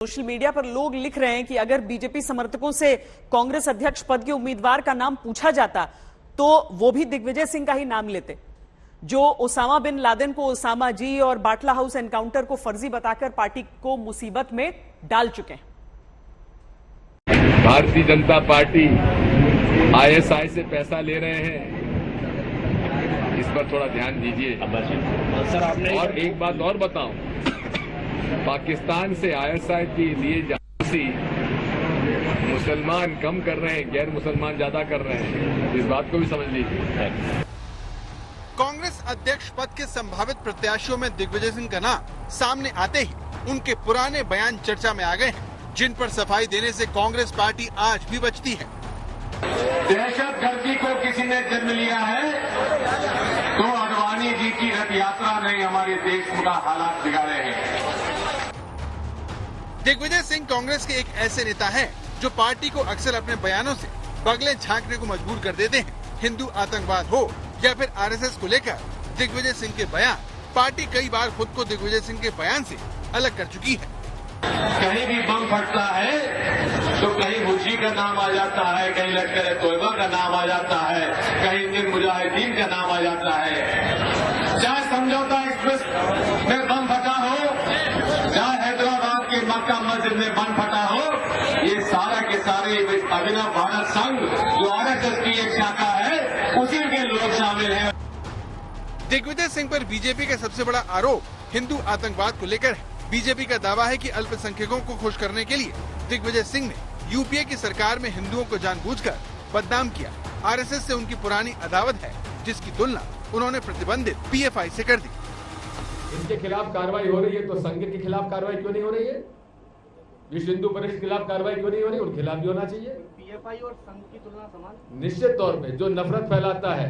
Social media पर लोग लिख रहे हैं कि अगर बीजेपी समर्थकों से कांग्रेस अध्यक्ष पद के उम्मीदवार का नाम पूछा जाता तो वो भी दिग्विजय सिंह का ही नाम लेते, जो ओसामा बिन लादेन को ओसामा जी और बाटला हाउस एनकाउंटर को फर्जी बताकर पार्टी को मुसीबत में डाल चुके हैं। भारतीय जनता पार्टी आईएसआई से पैसा ले रहे हैं, इस पर थोड़ा ध्यान दीजिए। और एक बात और बताऊं, पाकिस्तान से आईएसआई के लिए जासूसी मुसलमान कम कर रहे हैं, गैर मुसलमान ज्यादा कर रहे हैं, इस बात को भी समझ लीजिए। कांग्रेस अध्यक्ष पद के संभावित प्रत्याशियों में दिग्विजय सिंह का नाम सामने आते ही उनके पुराने बयान चर्चा में आ गए हैं, जिन पर सफाई देने से कांग्रेस पार्टी आज भी बचती है। दहशतगर्दी को किसी ने जन्म लिया है तो अडवाणी जी की रथ यात्रा ने हमारे देश का हालात बिगाड़े हैं। दिग्विजय सिंह कांग्रेस के एक ऐसे नेता हैं जो पार्टी को अक्सर अपने बयानों से बगले झांकने को मजबूर कर देते हैं। हिंदू आतंकवाद हो या फिर आरएसएस को लेकर दिग्विजय सिंह के बयान, पार्टी कई बार खुद को दिग्विजय सिंह के बयान से अलग कर चुकी है। कहीं भी बम फटता है तो कहीं मुर्शी का नाम आ जाता है, कहीं लश्कर तोयबा का नाम आ जाता है, कहीं इंडियन मुजाहिदीन का नाम आ जाता है। चाहे समझौता एक्सप्रेस में बम फटा हो, चाहे हैदराबाद के मक्का मस्जिद में बम फटा हो, ये सारा के सारे अभिनव भारत संघ जो आरएसएस की एक शाखा है, उसी के लोग शामिल हैं। दिग्विजय सिंह पर बीजेपी का सबसे बड़ा आरोप हिंदू आतंकवाद को लेकर है। बीजेपी का दावा है कि अल्पसंख्यकों को खुश करने के लिए दिग्विजय सिंह ने यूपीए की सरकार में हिंदुओं को जानबूझकर बदनाम किया। आरएसएस से उनकी पुरानी अदावत है, जिसकी तुलना उन्होंने प्रतिबंधित पीएफआई से कर दी। इनके खिलाफ कार्रवाई हो रही है तो संघ के खिलाफ कार्रवाई क्यों नहीं हो रही है? विश्व हिंदू परिषद के खिलाफ कार्रवाई क्यों नहीं हो रही? उनके खिलाफ भी होना चाहिए। पीएफआई और संघ की तुलना समान? निश्चित तौर पे जो नफरत फैलाता है,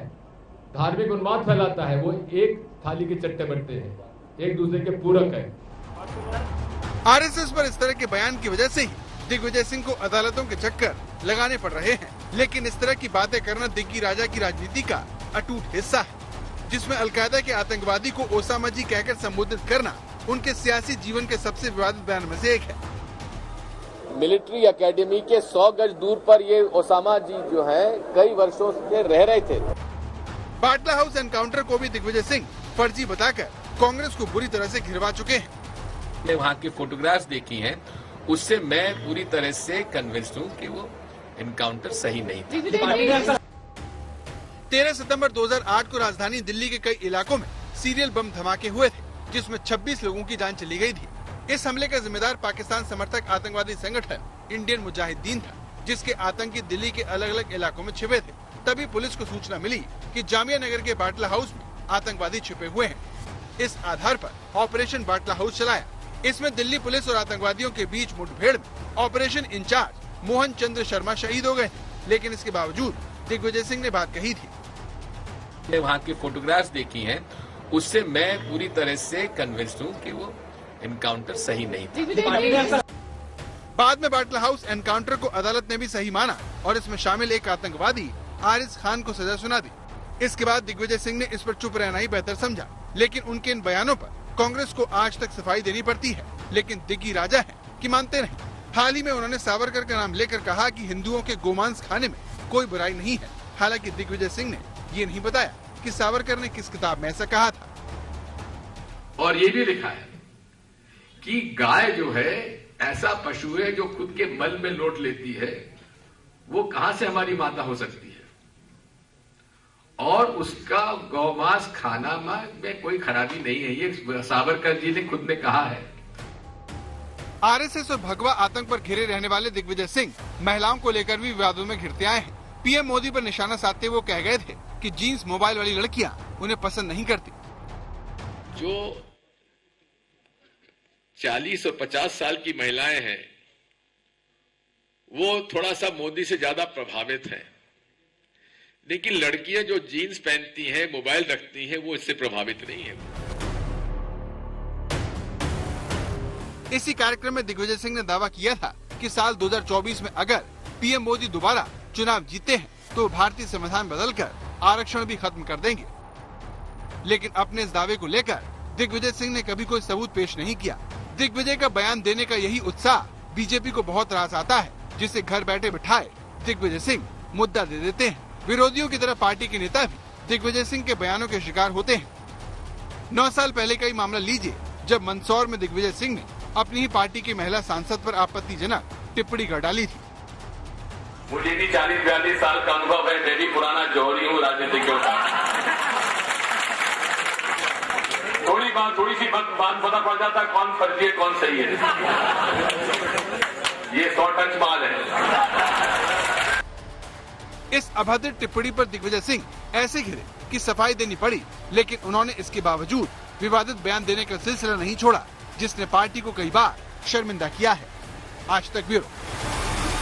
धार्मिक उन्माद फैलाता है, वो एक थाली के चट्टे बटते हैं, एक दूसरे के पूरक है। आरएसएस पर इस तरह के बयान की वजह से ही दिग्विजय सिंह को अदालतों के चक्कर लगाने पड़ रहे हैं। लेकिन इस तरह की बातें करना दिग्गी राजा की राजनीति का अटूट हिस्सा है, जिसमें अलकायदा के आतंकवादी को ओसामा जी कहकर संबोधित करना उनके सियासी जीवन के सबसे विवादित बयान में से एक है। मिलिट्री एकेडमी के 100 गज दूर पर ये ओसामा जी जो है कई वर्षों से रह रहे थे। बाटला हाउस एनकाउंटर को भी दिग्विजय सिंह फर्जी बताकर कांग्रेस को बुरी तरह से घिरवा चुके हैं। ने वहाँ की फोटोग्राफ्स देखी हैं, उससे मैं पूरी तरह से कन्विंस्ड हूँ कि वो एनकाउंटर सही नहीं था। 13 सितंबर 2008 को राजधानी दिल्ली के कई इलाकों में सीरियल बम धमाके हुए थे, जिसमें 26 लोगों की जान चली गई थी। इस हमले का जिम्मेदार पाकिस्तान समर्थक आतंकवादी संगठन इंडियन मुजाहिदीन था, जिसके आतंकी दिल्ली के अलग अलग इलाकों में छिपे थे। तभी पुलिस को सूचना मिली कि जामिया नगर के बाटला हाउस में आतंकवादी छिपे हुए हैं। इस आधार पर ऑपरेशन बाटला हाउस चलाया। इसमें दिल्ली पुलिस और आतंकवादियों के बीच मुठभेड़ में ऑपरेशन इंचार्ज मोहन चंद्र शर्मा शहीद हो गए, लेकिन इसके बावजूद दिग्विजय सिंह ने बात कही थी। वहाँ की फोटोग्राफ्स देखी हैं, उससे मैं पूरी तरह से कन्विंस्ड हूँ कि वो एनकाउंटर सही नहीं था। बाद में बाटला हाउस एनकाउंटर को अदालत ने भी सही माना और इसमें शामिल एक आतंकवादी आरिज खान को सजा सुना दी। इसके बाद दिग्विजय सिंह ने इस पर चुप रहना ही बेहतर समझा, लेकिन उनके इन बयानों पर कांग्रेस को आज तक सफाई देनी पड़ती है। लेकिन दिग्गी राजा है कि मानते नहीं। हाल ही में उन्होंने सावरकर का नाम लेकर कहा कि हिंदुओं के गोमांस खाने में कोई बुराई नहीं है। हालांकि दिग्विजय सिंह ने ये नहीं बताया कि सावरकर ने किस किताब में ऐसा कहा था। और ये भी लिखा है कि गाय जो है ऐसा पशु है जो खुद के मल में लौट लेती है, वो कहां से हमारी माता हो सकती है? और उसका गौमांस खाना में कोई खराबी नहीं है, ये सावरकर जी ने खुद ने कहा है। आरएसएस और भगवा आतंक पर घिरे रहने वाले दिग्विजय सिंह महिलाओं को लेकर भी विवादों में घिरते आए हैं। पीएम मोदी पर निशाना साधते वो कह गए थे कि जीन्स मोबाइल वाली लड़कियां उन्हें पसंद नहीं करती। जो 40 और 50 साल की महिलाएं हैं, वो थोड़ा सा मोदी से ज्यादा प्रभावित हैं, लेकिन लड़कियां जो जीन्स पहनती हैं, मोबाइल रखती हैं, वो इससे प्रभावित नहीं है। इसी कार्यक्रम में दिग्विजय सिंह ने दावा किया था कि साल 2024 में अगर पीएम मोदी दोबारा चुनाव जीते हैं तो भारतीय संविधान बदलकर आरक्षण भी खत्म कर देंगे। लेकिन अपने इस दावे को लेकर दिग्विजय सिंह ने कभी कोई सबूत पेश नहीं किया। दिग्विजय का बयान देने का यही उत्साह बीजेपी को बहुत रास आता है, जिसे घर बैठे बिठाए दिग्विजय सिंह मुद्दा दे देते हैं। विरोधियों की तरह पार्टी के नेता भी दिग्विजय सिंह के बयानों के शिकार होते हैं। 9 साल पहले का ही मामला लीजिए, जब मंदसौर में दिग्विजय सिंह ने अपनी ही पार्टी की महिला सांसद पर आपत्तिजनक टिप्पणी कर डाली थी। मुझे भी 40-42 साल का अनुभव है, मैं भी पुराना जौहरी हूँ राजनीतिज्ञों का। थोड़ी सी बात पता पड़ जाता कौन फर्जी है कौन सही है। ये 100 टच माल है। इस अभद्र टिप्पणी पर दिग्विजय सिंह ऐसे घिरे कि सफाई देनी पड़ी, लेकिन उन्होंने इसके बावजूद विवादित बयान देने का सिलसिला नहीं छोड़ा, जिसने पार्टी को कई बार शर्मिंदा किया है। आज तक ब्यूरो।